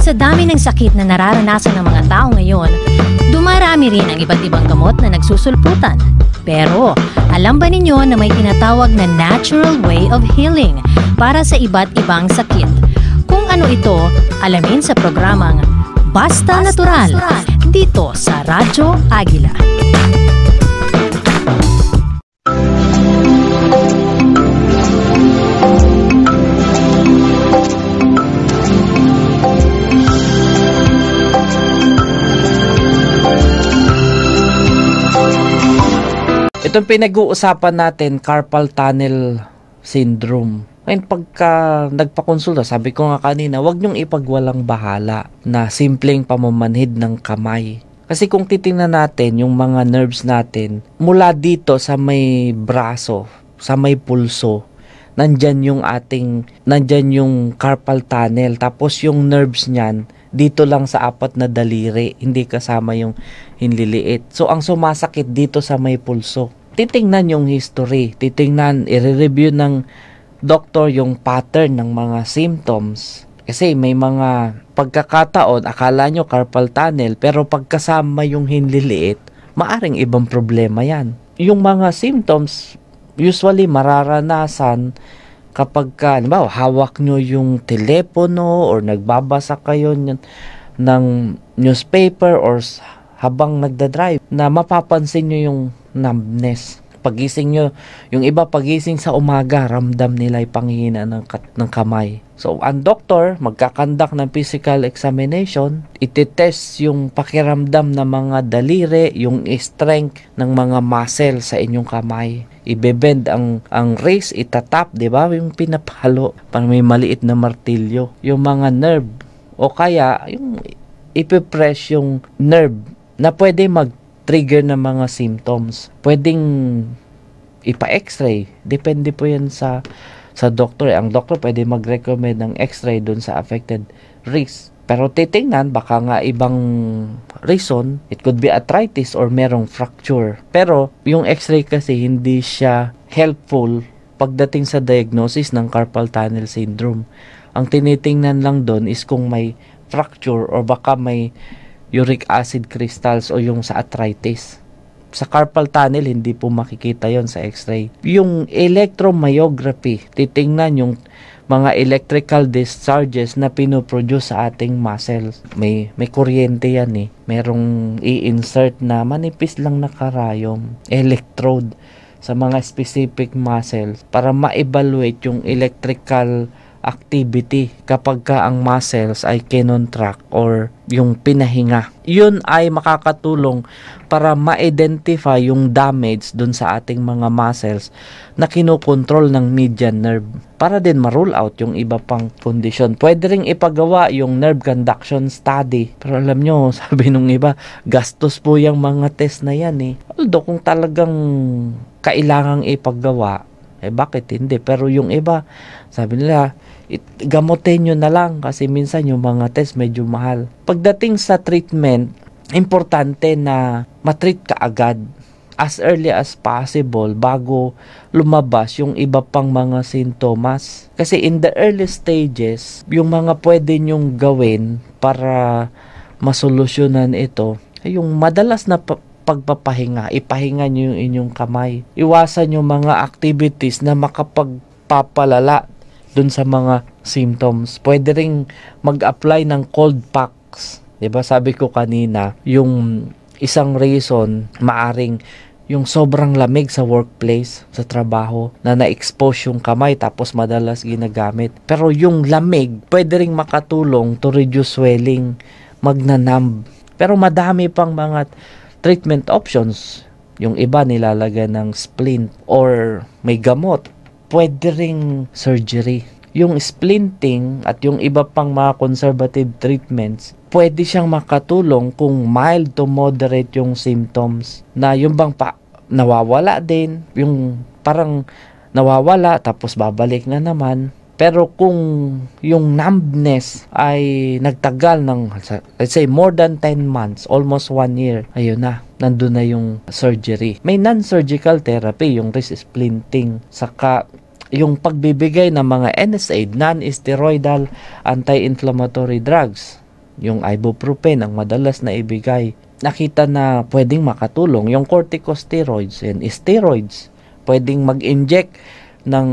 Sa dami ng sakit na nararanasan ng mga tao ngayon, dumarami rin ang iba't ibang gamot na nagsusulputan. Pero, alam ba ninyo na may tinatawag na natural way of healing para sa iba't ibang sakit? Kung ano ito, alamin sa programang Basta Natural, dito sa Radyo Agila. Itong pinag-uusapan natin, carpal tunnel syndrome. Ngayon, pagka nagpakonsulta, sabi ko nga kanina, huwag niyong ipagwalang bahala na simpleng pamamanhid ng kamay. Kasi kung titingnan natin yung mga nerves natin, mula dito sa may braso, sa may pulso, nandyan yung carpal tunnel. Tapos yung nerves niyan, dito lang sa apat na daliri, hindi kasama yung hinliliit. So, ang sumasakit dito sa may pulso. Titingnan yung history, i-review ng doktor yung pattern ng mga symptoms. Kasi may mga pagkakataon, akala nyo carpal tunnel, pero pagkasama yung hinliliit, maaring ibang problema yan. Yung mga symptoms, usually mararanasan kapag halimbawa, hawak nyo yung telepono or nagbabasa kayo ng newspaper or habang nagdadrive, na mapapansin nyo yung numbness. Pagising nyo, yung iba pagising sa umaga, ramdam nila yung panghihina ng kamay. So, ang doktor, magkakandak ng physical examination, ititest yung pakiramdam ng mga daliri, yung strength ng mga muscle sa inyong kamay. Ibebend ang wrist, itatap, di ba? Yung pinapalo, parang may maliit na martilyo. Yung mga nerve, o kaya, yung ipipress yung nerve na pwede mag-trigger ng mga symptoms. Pwedeng ipa-x-ray. Depende po yan sa doktor. Ang doktor pwede mag-recommend ng x-ray dun sa affected wrist. Pero titingnan, baka nga ibang reason, it could be arthritis or merong fracture. Pero yung x-ray kasi hindi siya helpful pagdating sa diagnosis ng carpal tunnel syndrome. Ang tinitingnan lang dun is kung may fracture or baka may uric acid crystals o yung sa arthritis. Sa carpal tunnel, hindi po makikita yon sa x-ray. Yung electromyography, titingnan yung mga electrical discharges na pinoproduce sa ating muscles. May kuryente yan eh. Merong i-insert na manipis lang na karayom, electrode sa mga specific muscles para ma-evaluate yung electrical activity kapag ka ang muscles ay kinontract or yung pinahinga. Yun ay makakatulong para ma-identify yung damage dun sa ating mga muscles na kinokontrol ng median nerve para din ma-rule out yung iba pang condition. Pwede ring ipagawa yung nerve conduction study. Pero alam nyo, sabi nung iba, gastos po yung mga test na yan eh. Although kung talagang kailangang ipagawa, bakit hindi? Pero yung iba, sabi nila, gamutin nyo na lang kasi minsan yung mga test medyo mahal. Pagdating sa treatment, importante na matreat ka agad as early as possible bago lumabas yung iba pang mga sintomas. Kasi in the early stages, yung mga pwede nyong gawin para masolusyonan ito, ay yung madalas na pagpapahinga, ipahinga nyo yung inyong kamay. Iwasan yung mga activities na makapagpapalala dun sa mga symptoms. Pwede ring mag-apply ng cold packs. Diba sabi ko kanina, yung isang reason, maaring yung sobrang lamig sa workplace, sa trabaho, na na-expose yung kamay tapos madalas ginagamit. Pero yung lamig, pwede ring makatulong to reduce swelling, magnanumb. Pero madami pang mga treatment options. Yung iba nilalagyan ng splint or may gamot. Pwede ring surgery. Yung splinting at yung iba pang mga conservative treatments, pwede siyang makatulong kung mild to moderate yung symptoms. Na yung bang nawawala din, yung parang nawawala tapos babalik na naman. Pero kung yung numbness ay nagtagal ng, let's say, more than 10 months, almost 1 year, ayun na, nandun na yung surgery. May non-surgical therapy, yung wrist splinting, saka yung pagbibigay ng mga NSAID, non-steroidal anti-inflammatory drugs. yung ibuprofen ang madalas na ibigay. Nakita na pwedeng makatulong yung corticosteroids and steroids. Pwedeng mag-inject ng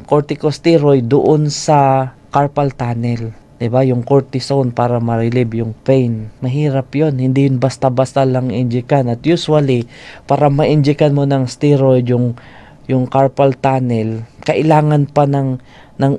corticosteroid doon sa carpal tunnel. 'Di ba? Yung cortisone para ma-relieve yung pain. Mahirap 'yon. Hindi yun basta-basta lang injekan. At usually, para ma-injekan mo ng steroid yung carpal tunnel, kailangan pa ng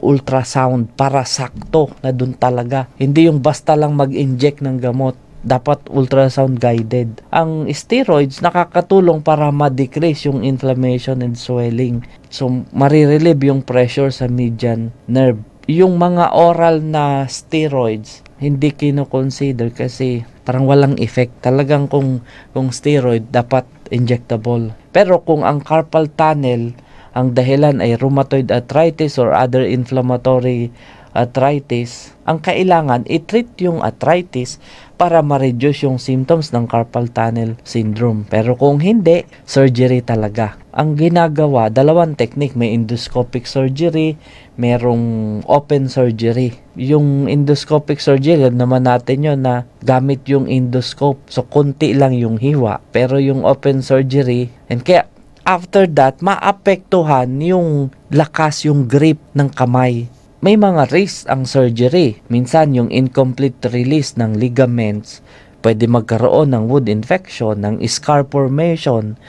ultrasound para sakto na dun talaga. Hindi yung basta lang mag-inject ng gamot. Dapat ultrasound guided. Ang steroids nakakatulong para ma-decrease yung inflammation and swelling. So, marirelieve yung pressure sa median nerve. Yung mga oral na steroids, hindi kino-consider kasi parang walang effect. Talagang kung steroid, dapat injectable. Pero kung ang carpal tunnel, ang dahilan ay rheumatoid arthritis or other inflammatory arthritis, ang kailangan i-treat yung arthritis para ma-reduce yung symptoms ng carpal tunnel syndrome. Pero kung hindi, surgery talaga. Ang ginagawa, dalawang technique, may endoscopic surgery, merong open surgery. Yung endoscopic surgery, naman natin yun na gamit yung endoscope. So, konti lang yung hiwa. Pero yung open surgery, and kaya after that, maapektuhan yung lakas, yung grip ng kamay. May mga risk ang surgery. Minsan yung incomplete release ng ligaments, pwede magkaroon ng wound infection, ng scar formation,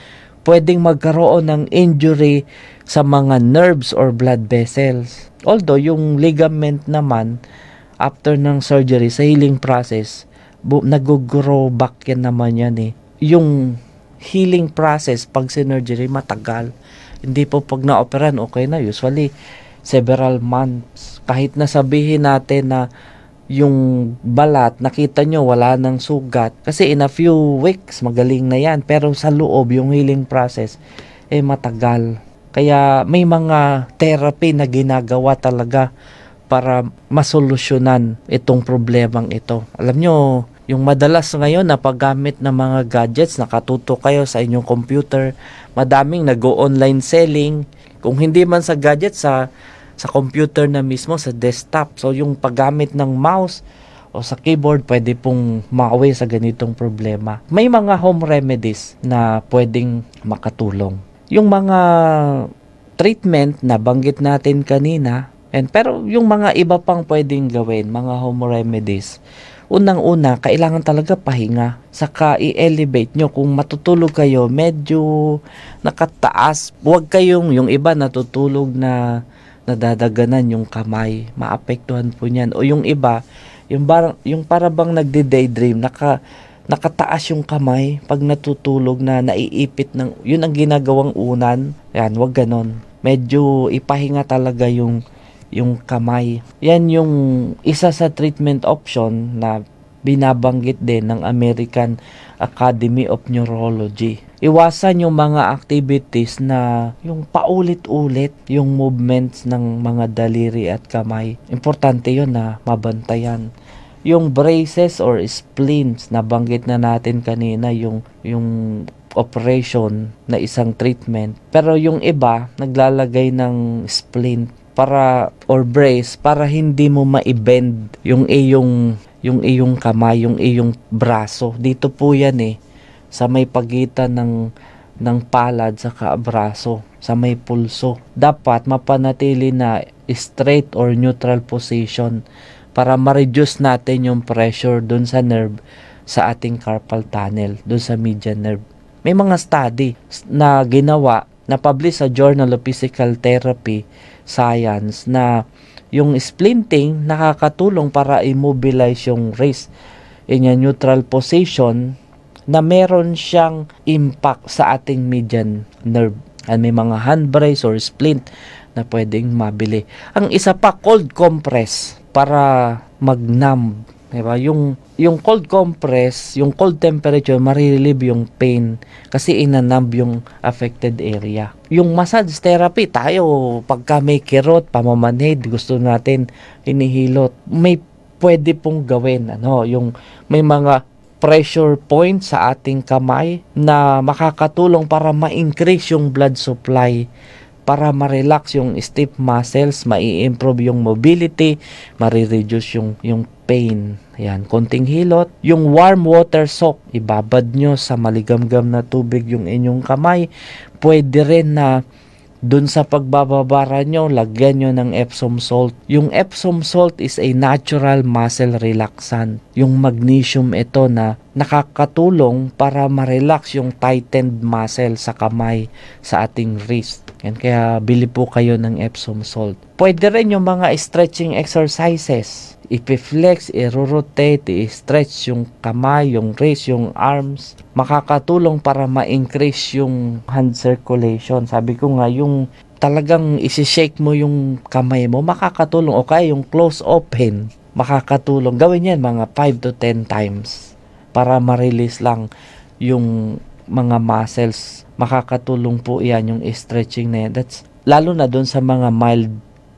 pwedeng magkaroon ng injury sa mga nerves or blood vessels. Although yung ligament naman, after ng surgery, sa healing process, nag-grow back yan naman yan eh. Yung healing process pag sinurgery matagal. Hindi po pag na-operan, okay na. Usually, several months. Kahit nasabihin natin na yung balat, nakita nyo, wala nang sugat. Kasi in a few weeks, magaling na yan. Pero sa loob, yung healing process, matagal. Kaya may mga therapy na ginagawa talaga para masolusyonan itong problemang ito. Alam nyo, yung madalas ngayon na paggamit ng mga gadgets, nakatuto kayo sa inyong computer, madaming nag-o-online selling. Kung hindi man sa gadget, sa computer na mismo, sa desktop. So, yung paggamit ng mouse o sa keyboard, pwede pong maawi sa ganitong problema. May mga home remedies na pwedeng makatulong. Yung mga treatment na banggit natin kanina, pero yung mga iba pang pwedeng gawin, mga home remedies, unang-una, kailangan talaga pahinga. Saka i-elevate nyo. Kung matutulog kayo, medyo nakataas. Huwag kayong, yung iba natutulog na nadadaganan yung kamay. Maapektuhan po niyan. O yung iba, yung para bang nagde-daydream, nakataas yung kamay pag natutulog na naiipit ng, yun ang ginagawang unan. Yan, wag ganon. Medyo ipahinga talaga yung kamay. Yan yung isa sa treatment option na binabanggit din ng American Academy of Neurology. Iwasan yung mga activities na yung paulit-ulit yung movements ng mga daliri at kamay. Importante yun na mabantayan. Yung braces or splints na banggit na natin kanina, yung operation na isang treatment. Pero yung iba, naglalagay ng splint or brace para hindi mo ma-bend yung iyong kamay, yung iyong braso. Dito po yan sa may pagitan ng palad sa braso, sa may pulso. Dapat mapanatili na straight or neutral position para ma-reduce natin yung pressure dun sa nerve sa ating carpal tunnel, dun sa median nerve. May mga study na ginawa, na publish sa Journal of Physical Therapy Science, na yung splinting nakakatulong para immobilize yung wrist in a neutral position na meron siyang impact sa ating median nerve. May mga hand brace or splint na pwedeng mabili. Ang isa pa, cold compress para mag-numb. Diba? Yung cold compress, yung cold temperature, marirelieve yung pain kasi inanumb yung affected area. Yung massage therapy, tayo pagka may kirot, pamamanhid, gusto natin hinihilot, may pwede pong gawin. Yung may mga pressure point sa ating kamay na makakatulong para ma-increase yung blood supply para ma-relax yung stiff muscles, mai-improve yung mobility, ma-reduce yung pain. Yan, konting hilot. Yung warm water soak, ibabad nyo sa maligamgam na tubig yung inyong kamay. Pwede rin na dun sa pagbababara nyo, lagyan nyo ng Epsom salt. Yung Epsom salt is a natural muscle relaxant. Yung magnesium ito na nakakatulong para ma-relax yung tightened muscle sa kamay, sa ating wrist. Yan, kaya bili po kayo ng Epsom salt. Pwede rin yung mga stretching exercises. I-flex, i-rotate, i-stretch yung kamay, yung wrist, yung arms. Makakatulong para ma-increase yung hand circulation. Sabi ko nga, yung talagang isi-shake mo yung kamay mo, makakatulong. O kaya yung close open, makakatulong. Gawin yan mga 5 to 10 times para ma-release lang yung mga muscles. Makakatulong po yan yung stretching na yan. That's, lalo na dun sa mga mild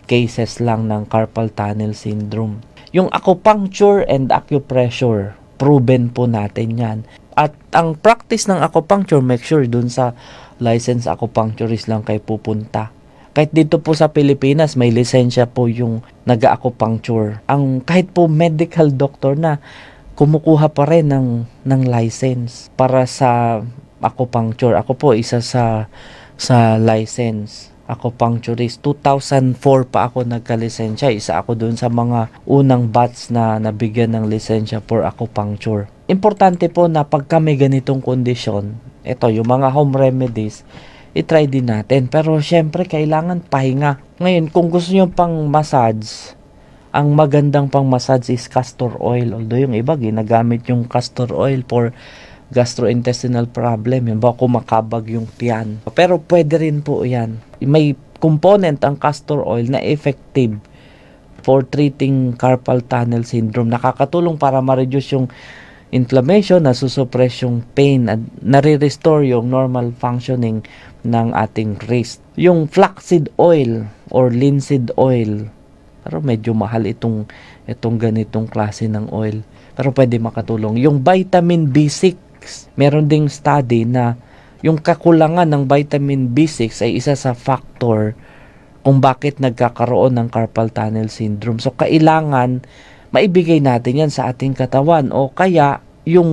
cases lang ng carpal tunnel syndrome. Yung acupuncture and acupressure, proven po natin yan. At ang practice ng acupuncture, make sure dun sa licensed acupuncturist lang kayo pupunta. Kahit dito po sa Pilipinas, may lisensya po yung nag-acupuncture. Kahit po medical doctor na, kumukuha pa rin ng license para sa acupuncture. Ako po isa sa license acupuncturist. 2004 pa ako nagka-lisensya. Isa ako dun sa mga unang batch na nabigyan ng lisensya for acupuncture. Importante po na pagka may ganitong kondisyon, ito yung mga home remedies, i-try din natin. Pero syempre kailangan pahinga. Ngayon, kung gusto nyo pang massage, ang magandang pang massage is castor oil. Although yung iba ginagamit yung castor oil for gastrointestinal problem, yun ba, kumakabag yung tiyan. Pero pwede rin po yan. May component ang castor oil na effective for treating carpal tunnel syndrome. Nakakatulong para ma-reduce yung inflammation, nasusuppress yung pain, at nare-restore yung normal functioning ng ating wrist. Yung flaxseed oil or linseed oil, pero medyo mahal itong ganitong klase ng oil. Pero pwede makatulong. Yung vitamin B6, meron ding study na yung kakulangan ng vitamin B6 ay isa sa factor kung bakit nagkakaroon ng carpal tunnel syndrome. So, kailangan maibigay natin yan sa ating katawan o kaya yung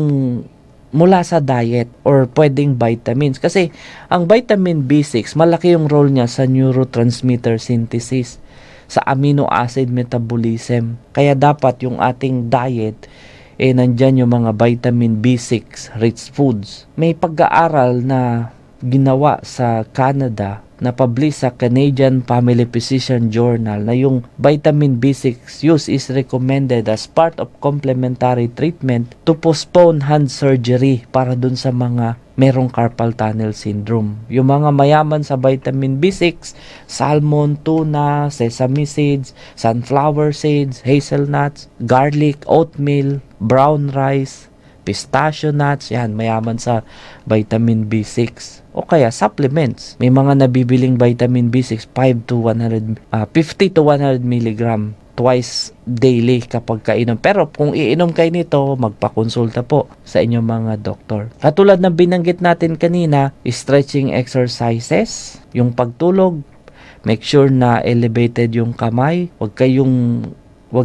mula sa diet or pwedeng vitamins. Kasi ang vitamin B6, malaki yung role niya sa neurotransmitter synthesis, sa amino acid metabolism. Kaya dapat yung ating diet, nandyan yung mga vitamin B6 rich foods. May pag-aaral na ginawa sa Canada na publish sa Canadian Family Physician Journal na yung vitamin B6 use is recommended as part of complementary treatment to postpone hand surgery para dun sa mga merong carpal tunnel syndrome. Yung mga mayaman sa vitamin B6, salmon, tuna, sesame seeds, sunflower seeds, hazelnuts, garlic, oatmeal, brown rice, pistachio nuts, yan, mayaman sa vitamin B6. O kaya supplements. May mga nabibiling vitamin B6 50 to 100 milligram twice daily kapag kainom. Pero kung iinom kayo nito, magpakonsulta po sa inyong mga doktor. Katulad ng binanggit natin kanina, stretching exercises, yung pagtulog, make sure na elevated yung kamay. Huwag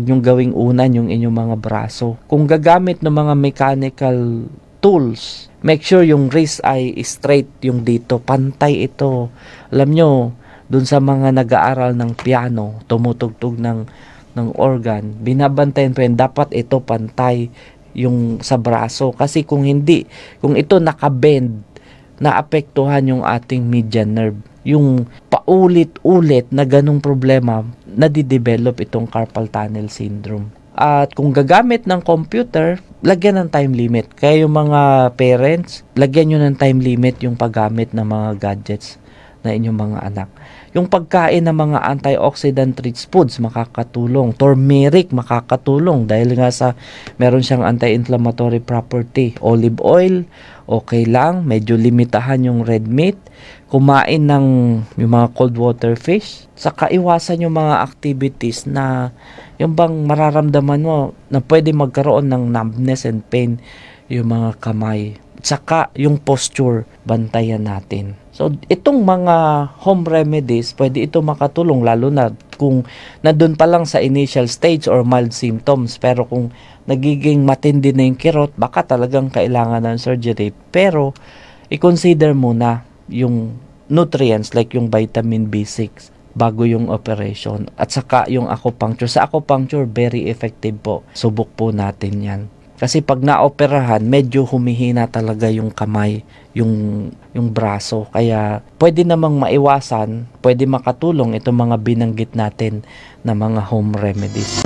nyong gawing unan yung inyong mga braso. Kung gagamit ng mga mechanical tools, make sure yung wrist ay straight yung dito. Pantay ito. Alam nyo, dun sa mga nag-aaral ng piano, tumutugtog ng organ, binabantayan po yan. Dapat ito pantay yung sa braso. Kasi kung hindi, kung ito nakabend, naapektuhan yung ating median nerve. Yung paulit-ulit na ganong problema, nadidevelop itong carpal tunnel syndrome. At kung gagamit ng computer, lagyan ng time limit. Kaya yung mga parents, lagyan nyo ng time limit yung paggamit ng mga gadgets na inyong mga anak. Yung pagkain ng mga antioxidant rich foods, makakatulong. Turmeric, makakatulong dahil nga sa meron siyang anti-inflammatory property. Olive oil, okay lang. Medyo limitahan yung red meat. Kumain ng yung mga cold water fish. Saka iwasan yung mga activities na yung bang mararamdaman mo na pwede magkaroon ng numbness and pain yung mga kamay. Saka yung posture, bantayan natin. So, itong mga home remedies, pwede ito makatulong lalo na kung nandun pa lang sa initial stage or mild symptoms. Pero kung nagiging matindi na yung kirot, baka talagang kailangan ng surgery. Pero, i-consider muna yung nutrients like yung vitamin B6 bago yung operation. At saka yung acupuncture. Sa acupuncture, very effective po. Subok po natin yan. Kasi pag naoperahan, medyo humihina talaga yung kamay, yung braso. Kaya pwede namang maiwasan, pwede makatulong itong mga binanggit natin na mga home remedies.